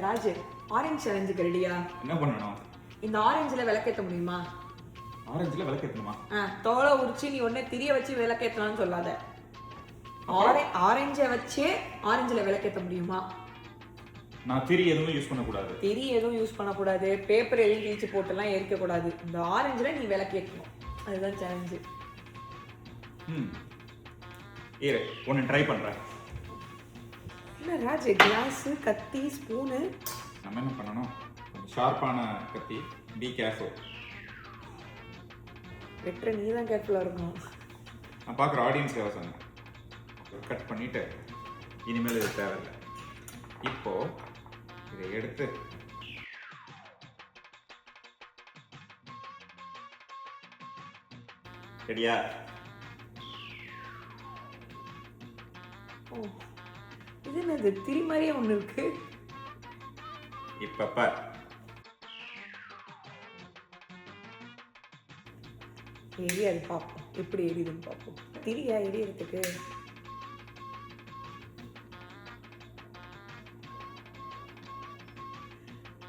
Raju, orange சேலஞ்சுக்கு ரெடியா? என்ன பண்ணணும்? இந்த ஆரஞ்சுல விளக்கேற்ற முடியுமா? ஆரஞ்சுல விளக்கேற்றணுமா? தோலை உரிச்சு நீ ஒன்னே திரிய வச்சு விளக்கேற்றலாம்னு சொல்லாத. ஆரஞ்சை வச்சே ஆரஞ்சுல விளக்கேற்ற முடியுமா? நான் திரி எதுவும் யூஸ் பண்ணக்கூடாது. திரி எதுவும் யூஸ் பண்ணக்கூடாது, பேப்பர் எதுவும் கிழிச்சு போட்டுலாம் எரிக்கக்கூடாது. இந்த ஆரஞ்சுல நீ விளக்கேற்றணும், அதுதான் சேலஞ்சு. இரு, ஒன்று ட்ரை பண்ணுறேன். என்ன ராஜு, கிளாஸு, கத்தி, ஸ்பூனு. நம்ம என்ன பண்ணணும்? கொஞ்சம் ஷார்ப்பான கத்தி. Be careful. வெட்டுற நீ தான் கேர்ஃபுல்லாக இருக்கணும். நான் பார்க்குற ஆடியன்ஸ்க்காக சொன்னேன். கட் பண்ணிவிட்டு இனிமேல் இது தேவையில்லை. இப்போது இதை எடுத்து ரெடியா? ஓ, இது என்னது, திரி மாதிரியே ஒன்று இருக்கு. இப்ப எரியாது, பார்ப்போம் எப்படி எரியுதுன்னு பார்ப்போம். திரியா எரியறதுக்கு?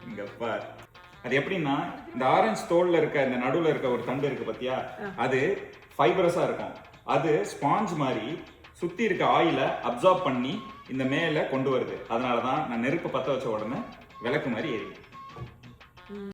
இங்கப்பா அது எப்படின்னா, இந்த ஆரஞ்சு தோல்ல இருக்க இந்த நடுவுல இருக்க ஒரு தண்டு இருக்கு பாத்தியா, அது ஃபைபரஸா இருக்கும். அது ஸ்பாஞ்ச் மாதிரி சுத்தி இருக்க ஆயில அப்சார்ப் பண்ணி இந்த மேல கொண்டு வருது. அதனாலதான் நான் நெருப்பு பத்த வச்ச உடனே விளக்கு மாதிரி எரியும்.